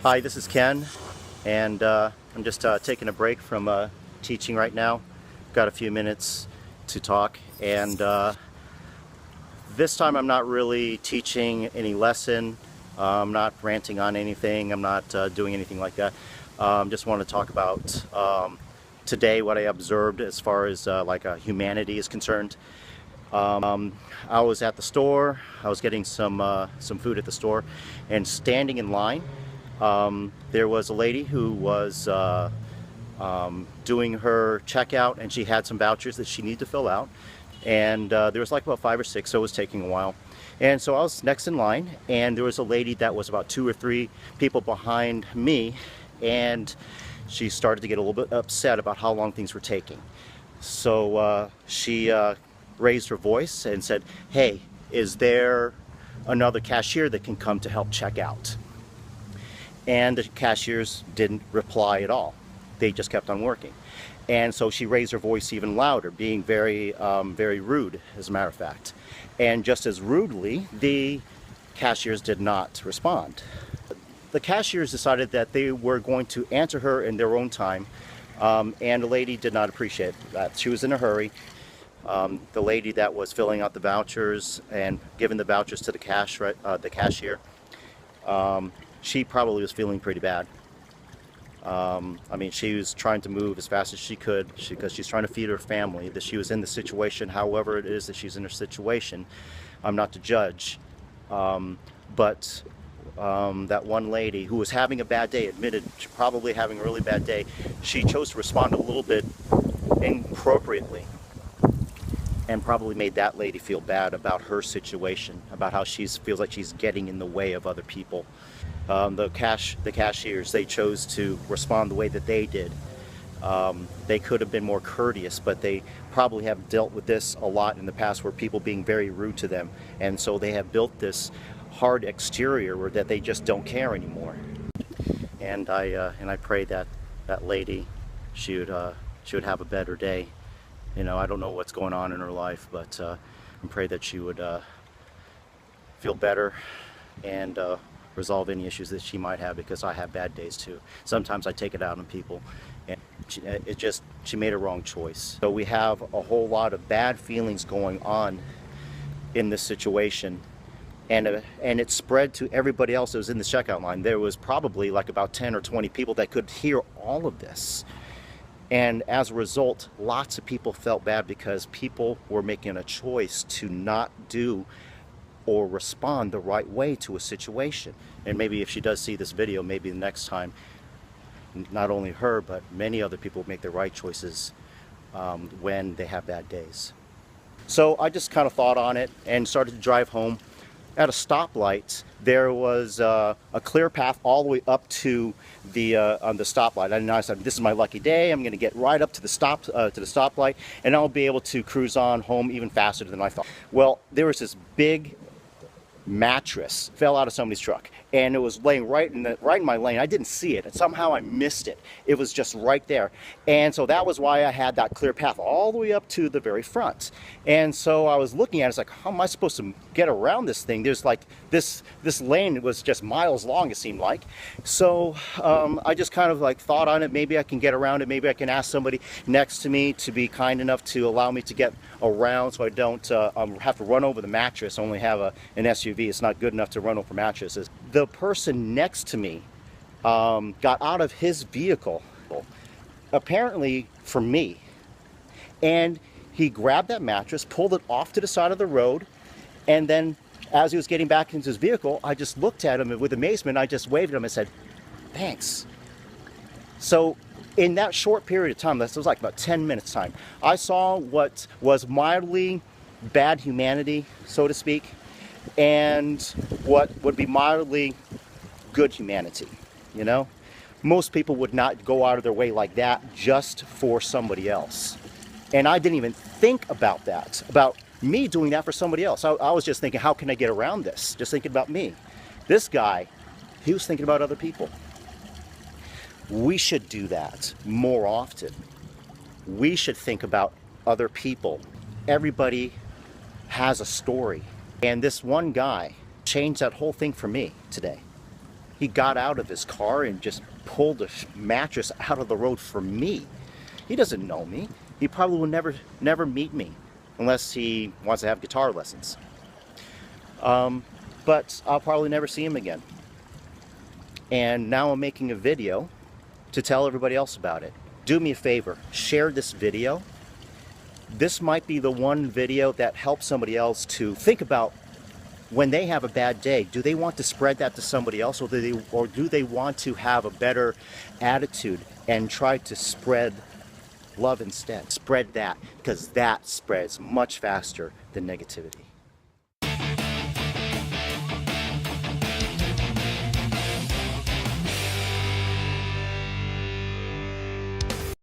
Hi, this is Ken, and I'm just taking a break from teaching right now. Got a few minutes to talk, and this time I'm not really teaching any lesson. I'm not ranting on anything. I'm not doing anything like that. Just want to talk about today what I observed as far as humanity is concerned. I was at the store. I was getting some food at the store, and standing in line, there was a lady who was doing her checkout, and she had some vouchers that she needed to fill out, and there was like about 5 or 6, so it was taking a while. And so I was next in line, and there was a lady that was about 2 or 3 people behind me, and she started to get a little bit upset about how long things were taking. So she raised her voice and said, "Hey, is there another cashier that can come to help check out?" And the cashiers didn't reply at all. They just kept on working. And so she raised her voice even louder, being very rude, as a matter of fact. And just as rudely, the cashiers did not respond. The cashiers decided that they were going to answer her in their own time, and the lady did not appreciate that. She was in a hurry. The lady that was filling out the vouchers and giving the vouchers to the cashier, she probably was feeling pretty bad. I mean, she was trying to move as fast as she could because she's trying to feed her family. That she was in the situation, however it is that she's in her situation, I'm not to judge. But that one lady who was having a bad day, admitted probably having a really bad day, she chose to respond a little bit inappropriately, and probably made that lady feel bad about her situation, about how she feels like she's getting in the way of other people. The cashiers, they chose to respond the way that they did. They could have been more courteous, but they probably have dealt with this a lot in the past, where people being very rude to them, and so they have built this hard exterior where that they just don't care anymore. And I pray that that lady, she would have a better day. You know, I don't know what's going on in her life, but I pray that she would feel better and resolve any issues that she might have, because I have bad days too. Sometimes I take it out on people, and she made a wrong choice. So we have a whole lot of bad feelings going on in this situation, and it spread to everybody else that was in the checkout line. There was probably like about 10 or 20 people that could hear all of this. And as a result, lots of people felt bad because people were making a choice to not do or respond the right way to a situation. And maybe if she does see this video, maybe the next time, not only her, but many other people make the right choices when they have bad days. So I just kind of thought on it and started to drive home. At a stoplight, there was a clear path all the way up to the stoplight. And I said, "This is my lucky day. I'm going to get right up to the stoplight, and I'll be able to cruise on home even faster than I thought." Well, there was this big mattress fell out of somebody's truck, and it was laying right in my lane. I didn't see it, and somehow I missed it. It was just right there, and so that was why I had that clear path all the way up to the very front. And so I was looking at it, it's like, how am I supposed to get around this thing? There's like this lane was just miles long, it seemed like. So I just kind of like thought on it. Maybe I can get around it. Maybe I can ask somebody next to me to be kind enough to allow me to get around, so I don't have to run over the mattress. I only have an SUV. It's not good enough to run over mattresses. The person next to me got out of his vehicle, apparently for me, and he grabbed that mattress, pulled it off to the side of the road, and then as he was getting back into his vehicle, I just looked at him with amazement. I just waved at him and said, "Thanks." So in that short period of time, this was like about 10 minutes time, I saw what was mildly bad humanity, so to speak, and what would be mildly good humanity. You know, most people would not go out of their way like that just for somebody else. And I didn't even think about that, about me doing that for somebody else. I was just thinking, how can I get around this? Just thinking about me. This guy, he was thinking about other people. We should do that more often. We should think about other people. Everybody has a story. And this one guy changed that whole thing for me today. He got out of his car and just pulled a mattress out of the road for me. He doesn't know me. He probably will never meet me unless he wants to have guitar lessons. But I'll probably never see him again. And now I'm making a video to tell everybody else about it. Do me a favor, share this video. This might be the one video that helps somebody else to think about when they have a bad day. Do they want to spread that to somebody else, or do they want to have a better attitude and try to spread love instead? Spread that, because that spreads much faster than negativity.